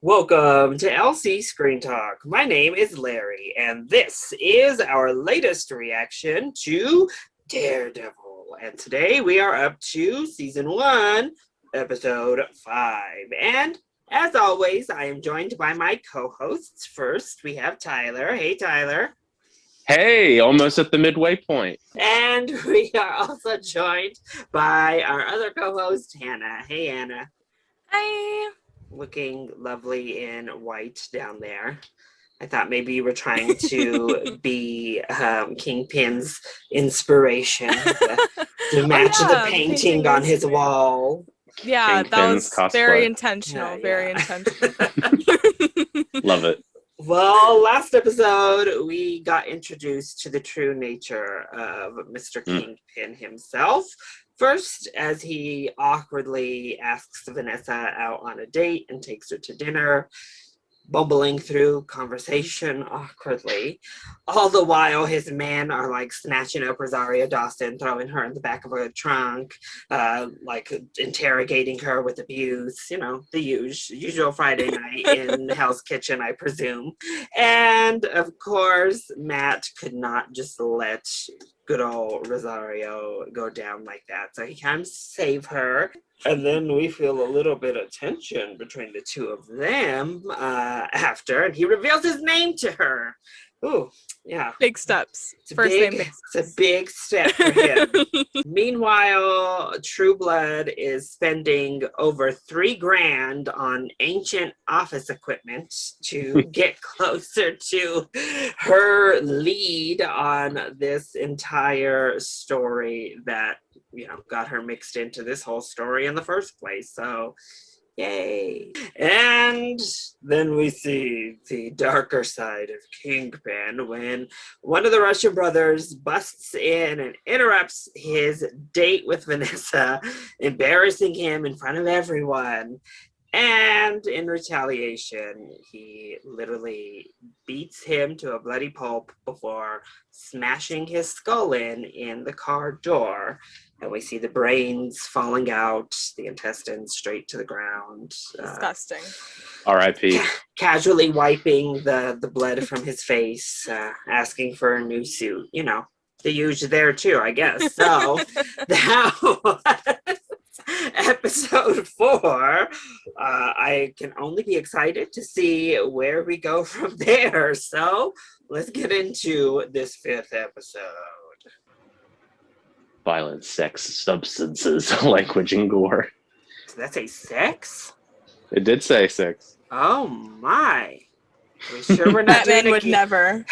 Welcome to LC Screen Talk. My name is Larry, and this is our latest reaction to Daredevil. And today we are up to Season 1, Episode 5. And as always, I am joined by my co-hosts. First, we have Tyler. Hey, Tyler. Hey, almost at the midway point. And we are also joined by our other co-host, Hannah. Hey, Hannah. Hi. Looking lovely in white down there. I thought maybe you were trying to be Kingpin's inspiration to match the painting on his wall. Yeah, Kingpin's that was cosplay. very intentional. Very intentional. Love it. Well, last episode, we got introduced to the true nature of Mr. Kingpin himself. First, as he awkwardly asks Vanessa out on a date and takes her to dinner, bumbling through conversation awkwardly. All the while, his men are like snatching up Rosario Dawson, throwing her in the back of a trunk, like interrogating her with abuse, you know, the usual Friday night in Hell's Kitchen, I presume. And of course, Matt could not just let good old Rosario go down like that. So he comes to save her. And then we feel a little bit of tension between the two of them after, and he reveals his name to her. Ooh, yeah. Big steps. It's a big step for him. Meanwhile, True Blood is spending over $3,000 on ancient office equipment to get closer to her lead on this entire story that, you know, got her mixed into this whole story in the first place. So, yay. And then we see the darker side of Kingpin when one of the Russian brothers busts in and interrupts his date with Vanessa, embarrassing him in front of everyone. And in retaliation, he literally beats him to a bloody pulp before smashing his skull in the car door. And we see the brains falling out, the intestines straight to the ground. Disgusting. R.I.P. Casually wiping the blood from his face, asking for a new suit. You know, the usual there too, I guess. So that was episode 4. I can only be excited to see where we go from there. So let's get into this 5th episode. Violence, sex, substances, language, and gore. So that's a sex? It did say sex. Oh my. Are we sure we're not Batman doing would never.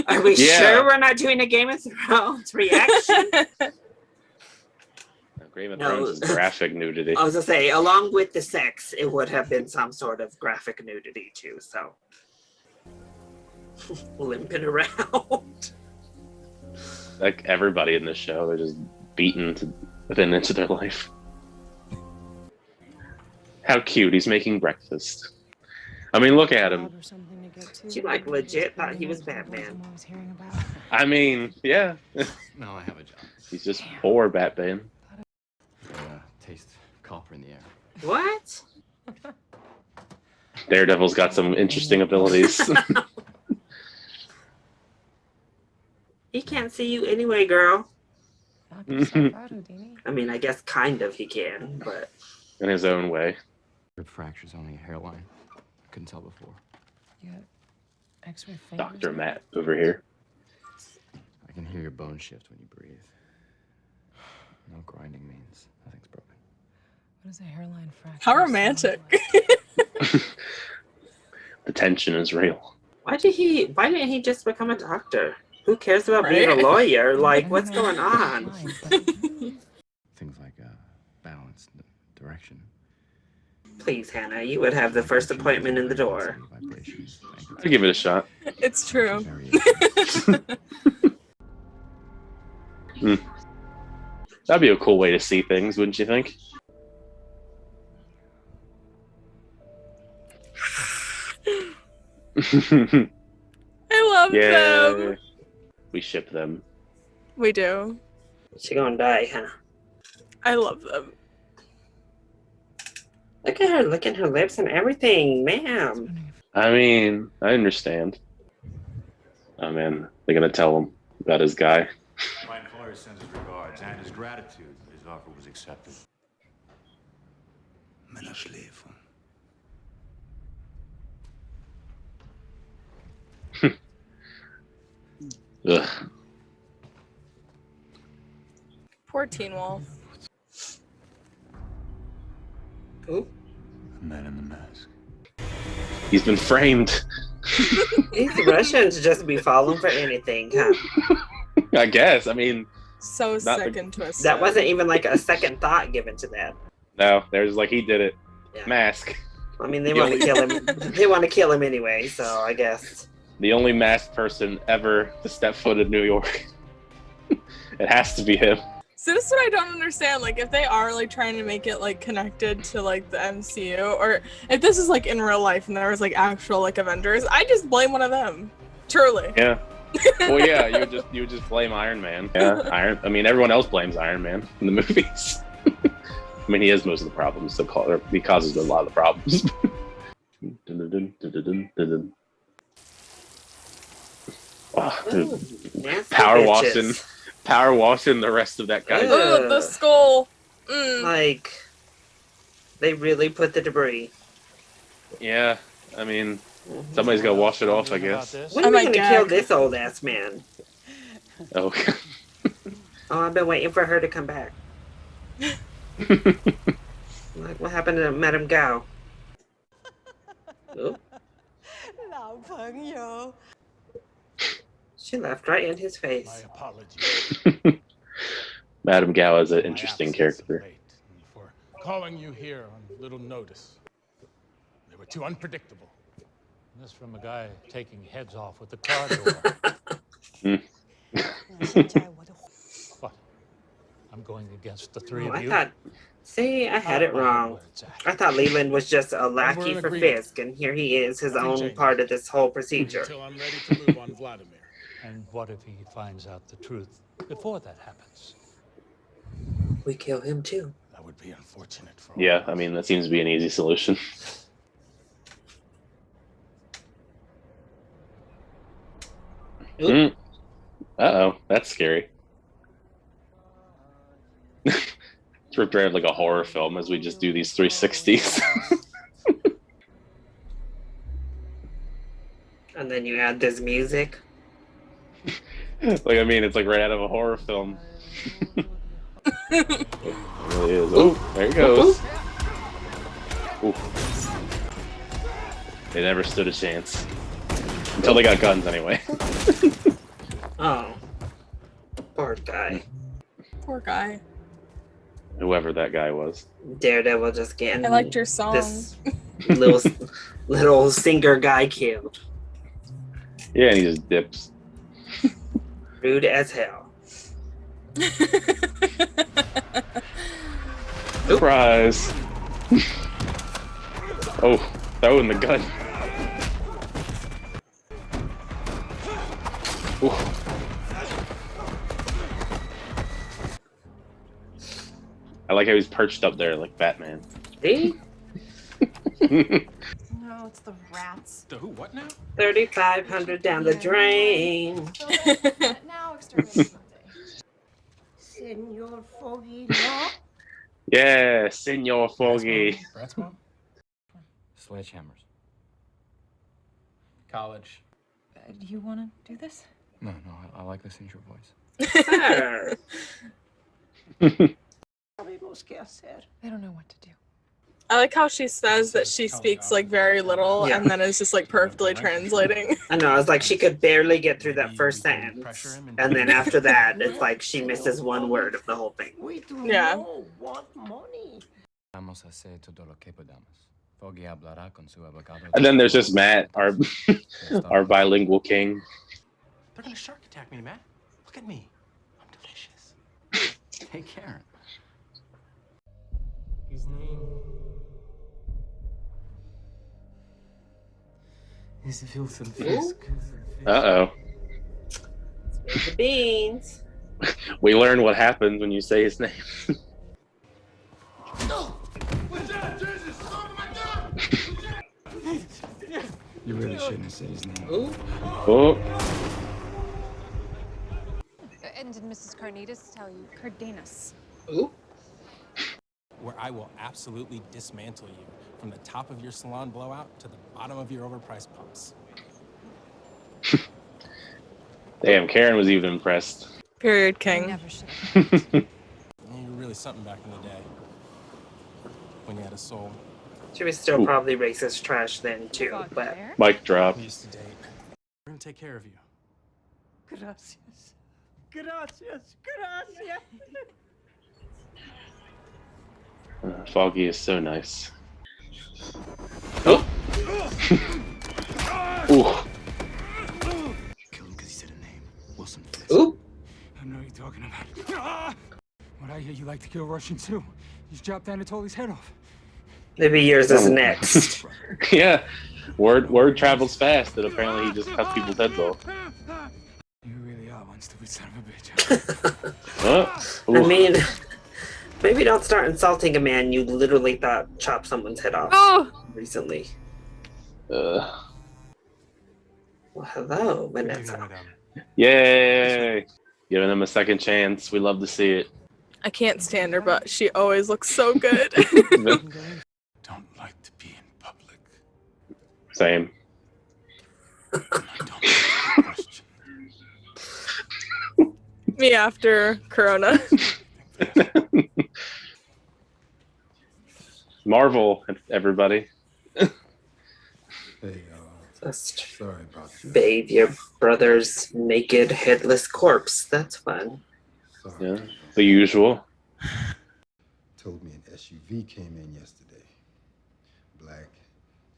Are we sure we're not doing a Game of Thrones reaction? Game of Thrones is graphic nudity. I was gonna say, along with the sex, it would have been some sort of graphic nudity too, so. Limping around. Like everybody in this show, they're just beaten into their life. How cute, he's making breakfast. I mean, look at him. She like legit thought he was Batman. I mean, yeah. No, I have a job. He's just poor Batman. Taste copper in the air. What? Daredevil's got some interesting abilities. He can't see you anyway, girl. I mean, I guess kind of he can, but... In his own way. Rib fracture's only a hairline. I couldn't tell before. You got X-ray fingers? Dr. Matt over here. I can hear your bones shift when you breathe. No grinding means nothing's broken. What is a hairline fracture? How romantic. The tension is real. Why didn't he just become a doctor? Who cares about being a lawyer? Like, what's going on? Things like balance, direction. Please, Hannah, you would have the first appointment in the door. I'll give it a shot. It's true. That'd be a cool way to see things, wouldn't you think? I love them. We ship them. We do. She gonna die, huh? I love them. Look at her licking her lips and everything, ma'am. I mean, I understand. Oh man, they're gonna tell him about his guy. My employer sends his regards and his gratitude that his offer was accepted. Menos leave. Ugh. Poor Teen Wolf. Ooh. Man in the mask. He's been framed. These Russians just be falling for anything, huh? I guess. I mean, So Not sick the- and twisted. That wasn't even like a second thought given to that. no, there's like he did it. Yeah. Mask. I mean, they The want to only- kill him. They want to kill him anyway, so I guess. The only masked person ever to step foot in New York. It has to be him. So this is what I don't understand. Like, if they are like trying to make it like connected to like the MCU, or if this is like in real life and there was like actual like Avengers, I just blame one of them. Truly. Yeah. Well, yeah, you would just blame Iron Man. Yeah, I mean, everyone else blames Iron Man in the movies. I mean, he has most of the problems. So he causes a lot of the problems. Oh, dude. Ooh, nasty bitches. Power washing the rest of that guy. Ugh. Oh, the skull. Mm. Like, they really put the debris. Yeah, I mean, somebody's got to wash it off, I guess. When are Oh we my gonna God. kill this old ass man? Oh. Oh, I've been waiting for her to come back. Like, what happened to Madame Gao? Oop, 老朋友。 she left right in his My face. apologies. Madame Gao is an My interesting absence of character. late and for calling you here on little notice. They were too unpredictable. This from a guy taking heads off with the car door. What? I'm going against the three Oh, of I you. thought, see, I had it wrong. I thought Leland was just a lackey in for agreement. Fisk, and here he is, his Nothing own changes. part of this whole procedure. Until I'm ready to move on Vladimir. And what if he finds out the truth before that happens? We kill him too. That would be unfortunate for all Yeah, of I us. mean, that seems to be an easy solution. Oop. Uh-oh, that's scary. It's ripped right out like a horror film as we just do these 360s. And then you add this music. Like, I mean, it's like right out of a horror film. It really is. Oh, there it goes. Ooh. They never stood a chance. Until they got guns, anyway. Oh. Poor guy. Poor guy. Whoever that guy was. Daredevil just getting I liked your song. this little singer guy killed. Yeah, and he just dips. Rude as hell. Surprise! Oh, throwing the gun. Ooh. I like how he's perched up there like Batman. See? No, it's the rats. The who? What now? 3,500 down the drain. Now exterminate Monday. Senor Foggy, no? Yeah, Senor Foggy. Rats, Mom? Sledgehammers. College. Do you want to do this? No, I like listening to your voice. Sir. Sabemos qué hacer. They don't know what to do. I like how she says that she speaks like very little Yeah. and then is just like perfectly translating. I know, it's like she could barely get through that first sentence. And then after that, it's like she misses one word of the whole thing. We do Yeah. not want money. Vamos a hacer todo lo que podamos. Foggy hablará con su abogado. And then there's just Matt, our bilingual king. They're gonna shark attack me, Matt. Look at me. I'm delicious. Hey, Karen. His name is Wilson Fisk. Uh-oh. Spill the beans. We learn what happens when you say his name. What's that, Jesus? You really shouldn't have said his name. Ooh. Oh, And did Mrs. Carnitas tell you? Cardenas. Ooh. Where I will absolutely dismantle you from the top of your salon blowout to the bottom of your overpriced pumps. damn, Karen was even impressed. Period I king. never should have. You were really something back in the day when you had a soul. She was still Ooh. probably racist trash then too, Foggy but there. Mic drop. We used to date. We're gonna take care of you. Gracias. Gracias. Gracias. Foggy is so nice. Oh! Ooh. Killed him because he said a name. Wilson Fisk. ooh. I know what you're talking about. What I hear, you like to kill Russians too. You just dropped down and tore his head off. Maybe yours is next. Yeah. Word travels fast that apparently he just cuts people's heads off. You really are one stupid son of a bitch. Oh. I Ooh. mean, maybe don't start insulting a man you literally thought chopped someone's head off Oh, recently. Uh, Well, hello, Vanessa. yay! Giving him a second chance. We love to see it. I can't stand her, but she always looks so good. Don't like to be in public. Same. I don't like to question. Me after Corona. Marvel, everybody. Hey, Just sorry about you. bathe your brother's naked, headless corpse. That's fun. Sorry. Yeah, the usual. Told me an SUV came in yesterday. Black,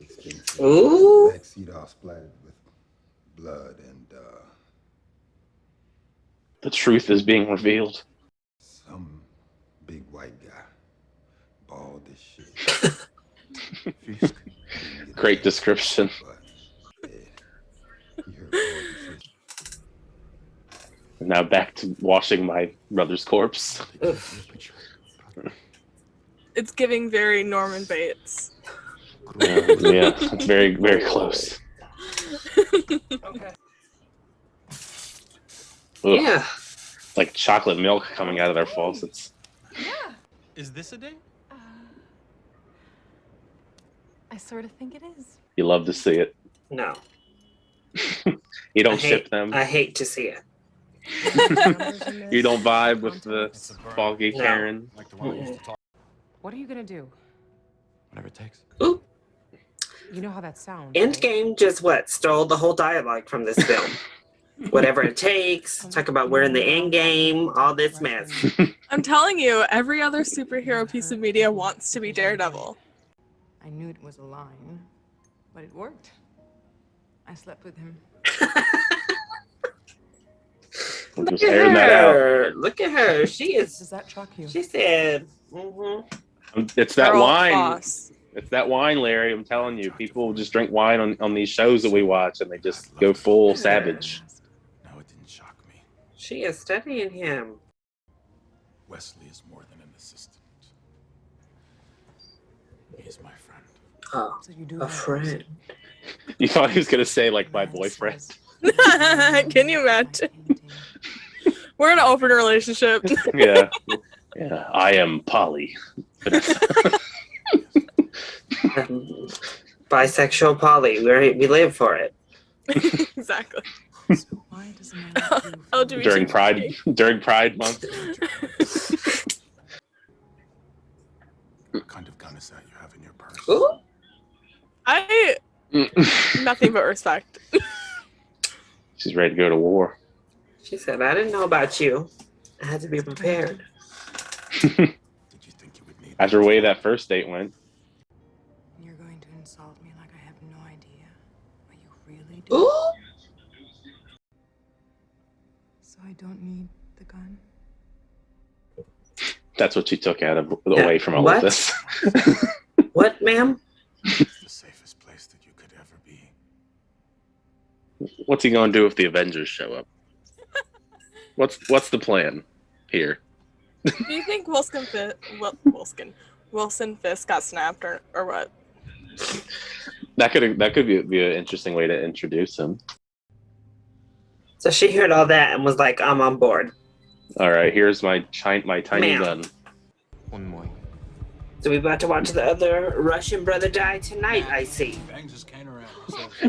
expensive. Ooh. Backseat all splattered with blood and The truth is being revealed. some big white guy. Bald as shit. Fisk. Great description. But dead. He heard all the shit. And now back to washing my brother's corpse. It's giving very Norman Bates. Yeah, it's very, very close. Okay. Ugh, Yeah. it's like chocolate milk coming out of their faucets. Yeah. Is this a date? I sort of think it is. You love to see it. No. You don't I ship hate, them. I hate to see it. You don't vibe with the Foggy No. Karen. Like the one we used to talk. What are you gonna do? Whatever it takes. Ooh. You know how that sounds. right? Endgame just stole the whole dialogue from this film. Whatever it takes, talk about we're in the end game, all this mess. I'm telling you, every other superhero piece of media wants to be Daredevil. I knew it was a line, but it worked. I slept with him. I'm just Look at airing that out. her. Look at her. She is. Does that shock you? She said, mm-hmm. It's that Girl wine. boss. It's that wine, Larry. I'm telling you. People just drink wine on these shows that we watch and they just go full savage. No, it didn't shock me. She is studying him. Wesley is more than an assistant. He is my friend. Oh, So you do a have friend. You thought he was going to say, like, my boyfriend. Can you imagine? We're in an open relationship. Yeah. Yeah. I am Polly. Bisexual poly. We live for it. Exactly. So why does a man like you feel LGBT. during Pride Month. What kind of gun is that you have in your purse? Ooh. I nothing but respect. She's ready to go to war. She said, I didn't know about you. I had to be prepared. Did you think you would need After the way that first date went. You're going to insult me like I have no idea what you really do. Ooh. So I don't need the gun. That's what she took out of away from all What? of this. What, ma'am? It's the safest place that you could ever be. What's he gonna do if the Avengers show up? What's the plan here? Do you think Wilson Fisk got snapped or what? That could be an interesting way to introduce him. So she heard all that and was like, I'm on board. All right, here's my tiny gun. One more. So we about to watch the other Russian brother die tonight, I see. Bangs his cane around.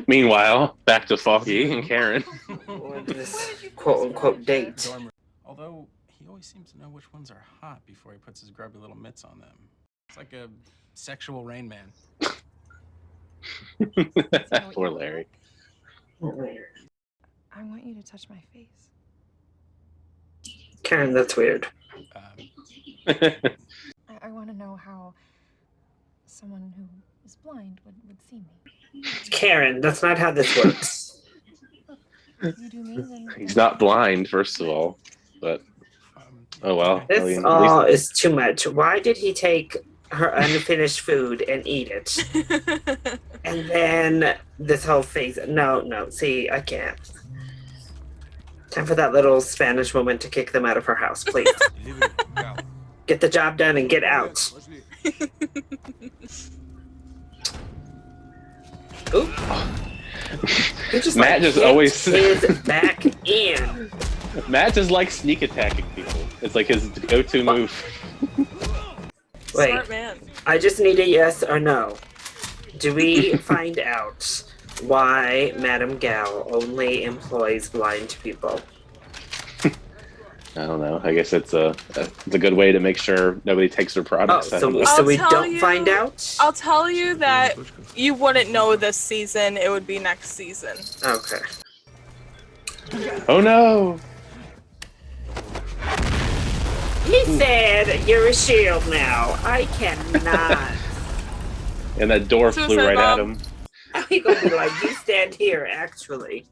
Meanwhile, back to Foggy and Karen. Or this quote-unquote date. Although he always seems to know which ones are hot before he puts his grubby little mitts on them. It's like a sexual Rain Man. Poor Larry. I want you to touch my face. Karen, that's weird. I want to know how someone who is blind would see me. Karen, that's not how this works. You do me, then He's not blind, first of all, but oh well. This all is too much. Why did he take her unfinished food and eat it? And then this whole phase. No. See, I can't. Time for that little Spanish woman to kick them out of her house, please. Get the job done and get out. Oop. Matt just always is back in. Matt just likes sneak attacking people. It's like his go-to move. Wait, Smart man. I just need a yes or no. Do we find out why Madame Gal only employs blind people? I don't know. I guess it's a good way to make sure nobody takes their products. So we don't find out? I'll tell you that you wouldn't know this season. It would be next season. Okay. Oh no! He said you're a shield now. I cannot. And that door flew Suicide right at bomb. him. He gonna be like, you stand here, actually.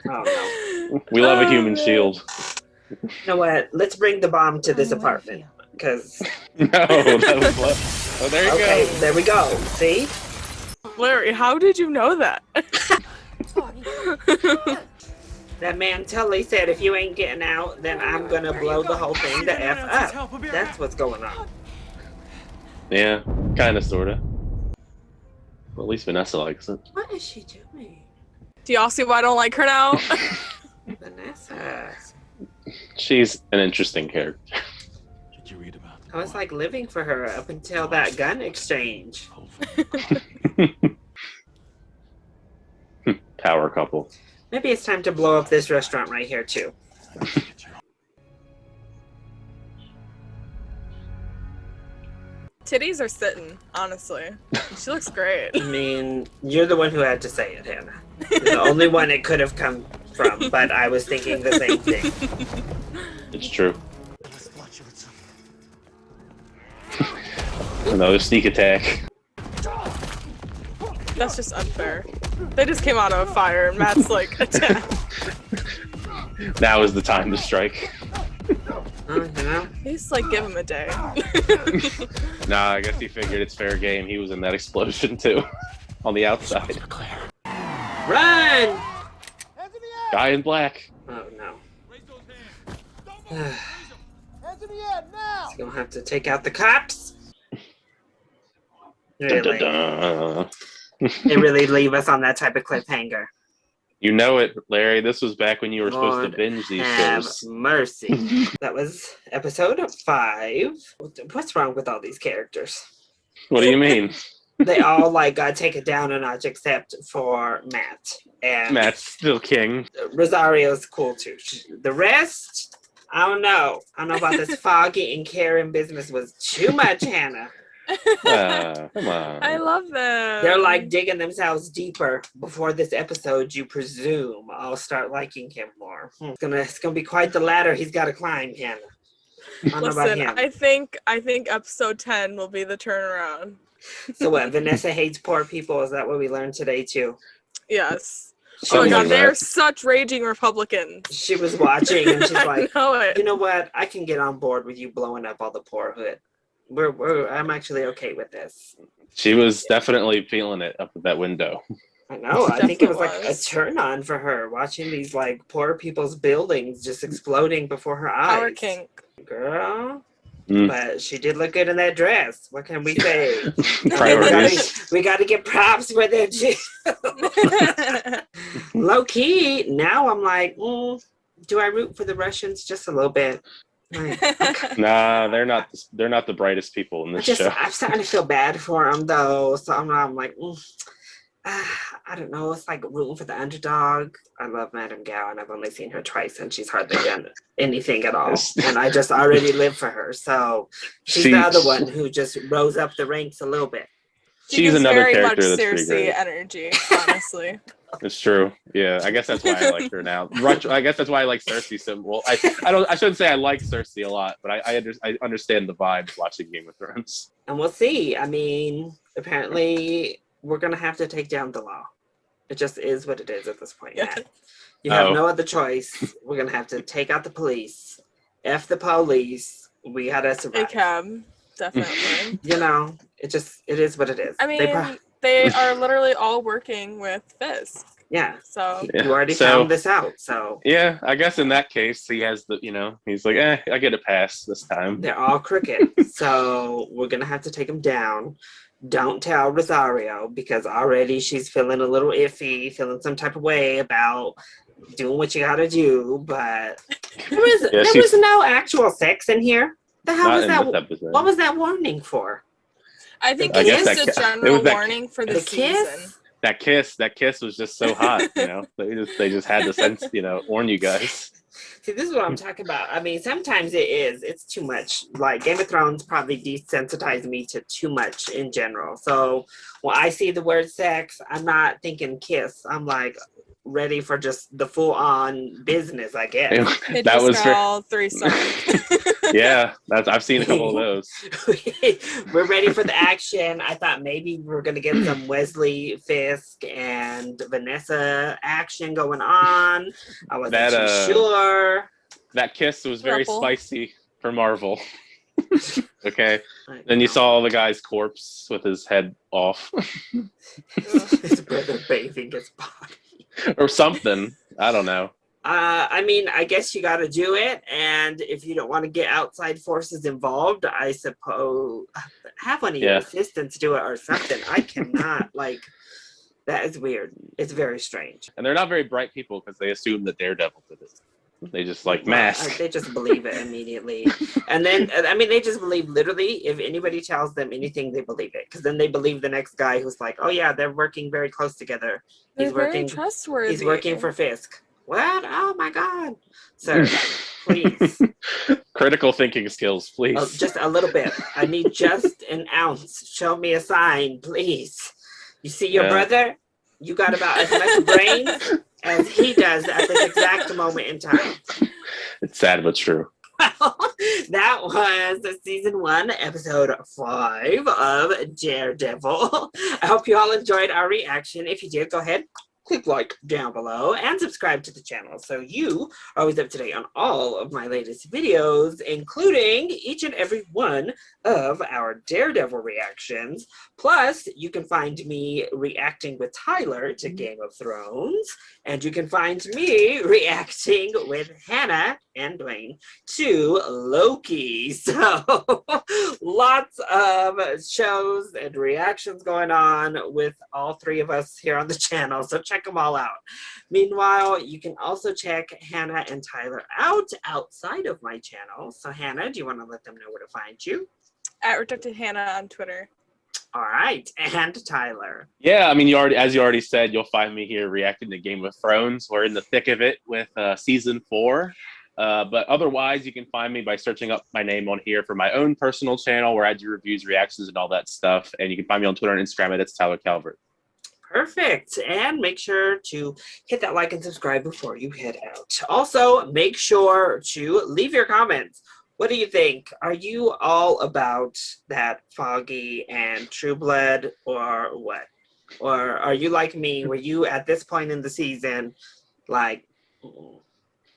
Oh no. We love a human shield. You know what? Let's bring the bomb to this apartment. Because. No, that was oh, there you go. Okay, there we go. See? Larry, how did you know that? That man Tully said, if you ain't getting out, then I'm gonna blow the whole thing the F up. That's what's going on. Yeah, kind of, sort of. Well, at least Vanessa likes it. What is she doing? Do y'all see why I don't like her now? Vanessa. She's an interesting character. Did you read about I was like living for her up until that gun exchange. Power couple. Maybe it's time to blow up this restaurant right here too. Titties are sitting, honestly. She looks great. I mean, you're the one who had to say it, Hannah. You're the only one it could have come from, but I was thinking the same thing. It's true. Another sneak attack. That's just unfair. They just came out of a fire and Matt's like, attack. Now is the time to strike. You know? He's like, give him a day. Nah, I guess he figured it's fair game. He was in that explosion too. On the outside. Run! Guy in black. Oh no. Hands in the air now! He's gonna have to take out the cops. Dun, dun, Really? dun. They really leave us on that type of cliffhanger. You know it, Larry. This was back when you were supposed Lord to binge these have shows. mercy. That was episode 5. What's wrong with all these characters? What do you mean? They all like got taken down a notch except for Matt. And Matt's still king. Rosario's cool too. The rest, I don't know. I don't know about this Foggy and Karen business was too much, Hannah. Come on. I love them. They're like digging themselves deeper before this episode, you presume. I'll start liking him more. It's gonna be quite the ladder he's gotta climb, Hannah. I don't know about Listen, him. I think episode 10 will be the turnaround. So what, Vanessa hates poor people? Is that what we learned today too? Yes. Oh my Something god, like they are that. such raging Republicans. She was watching and she's like, I know it. you know what? I can get on board with you blowing up all the poor hood. I'm actually okay with this. She was definitely feeling it up at that window. I know. I think it was like a was. turn on for her watching these like poor people's buildings just exploding before her eyes. Power kink. Girl, But she did look good in that dress. What can we say? Priorities. We got to get props where they're due. Low key, now I'm like, do I root for the Russians just a little bit? Like, Nah, they're not the brightest people in this show. I'm starting to feel bad for them though. So I'm like, I don't know. It's like rooting for the underdog. I love Madame Gao, and I've only seen her twice, and she's hardly done anything at all. And I just already live for her. So she's the other one who just rose up the ranks a little bit. She's another very character much that's pretty great. Cersei energy, honestly. It's true. Yeah, I guess that's why I like her now. I guess that's why I like Cersei so well. I shouldn't say I like Cersei a lot, but I understand the vibes watching Game of Thrones. And we'll see. I mean, apparently we're gonna have to take down the law. It just is what it is at this point. Yeah. You have no other choice. We're gonna have to take out the police. F the police. We gotta survive. Definitely. You know, it is what it is. I mean, they are literally all working with Fisk. Yeah. So you already found this out. So yeah, I guess in that case he has he's like, I get a pass this time. They're all crooked. So we're gonna have to take them down. Don't tell Rosario, because already she's feeling a little iffy, feeling some type of way about doing what you gotta do. But there was no actual sex in here. The hell was that? What was that warning for? I think it's just a general warning for the season. Kiss? That kiss was just so hot, They just had to sense, warn you guys. See, this is what I'm talking about. I mean, sometimes it's too much. Like Game of Thrones probably desensitized me to too much in general. So when I see the word sex, I'm not thinking kiss. I'm like ready for just the full on business, I guess. That was all 3 songs. Yeah, I've seen a couple of those. We're ready for the action. I thought maybe we were gonna get some Wesley Fisk and Vanessa action going on. I wasn't too sure. That kiss was very spicy for Marvel. Okay. Then you saw the guy's corpse with his head off. His brother bathing his body. Or something. I don't know. I mean, I guess you got to do it. And if you don't want to get outside forces involved, I suppose have one of your assistants do it or something. I cannot, that is weird. It's very strange. And they're not very bright people because they assume that Daredevil did it. They just mask. They just believe it immediately. And then, I mean, they just believe literally if anybody tells them anything, they believe it. Because then they believe the next guy who's like, oh yeah, they're working very close together. They're very trustworthy. He's working for Fisk. What? Oh my God. Sir, please. Critical thinking skills, please. Oh, just a little bit. I need just an ounce. Show me a sign, please. You see your brother? You got about as much brains as he does at this exact moment in time. It's sad but true. Well, that was season 1, episode 5 of Daredevil. I hope you all enjoyed our reaction. If you did, go ahead, click like down below and subscribe to the channel so you are always up to date on all of my latest videos, including each and every one of our Daredevil reactions. Plus, you can find me reacting with Tyler to Game of Thrones, and you can find me reacting with Hannah and Dwayne to Loki. So lots of shows and reactions going on with all 3 of us here on the channel, so check them all out. Meanwhile, you can also check Hannah and Tyler out outside of my channel. So Hannah, do you want to let them know where to find you? At Rejected Hannah on Twitter. All right, and Tyler. Yeah, I mean, as you already said, you'll find me here reacting to Game of Thrones. We're in the thick of it with season 4. But otherwise, you can find me by searching up my name on here for my own personal channel where I do reviews, reactions, and all that stuff. And you can find me on Twitter and Instagram at It's Tyler Calvert. Perfect. And make sure to hit that like and subscribe before you head out. Also, make sure to leave your comments. What do you think? Are you all about that Foggy and True Blood or what? Or are you like me? Were you at this point in the season like...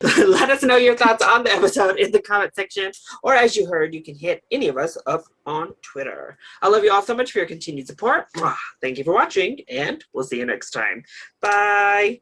Let us know your thoughts on the episode in the comment section. Or as you heard, you can hit any of us up on Twitter. I love you all so much for your continued support. Thank you for watching, and we'll see you next time. Bye.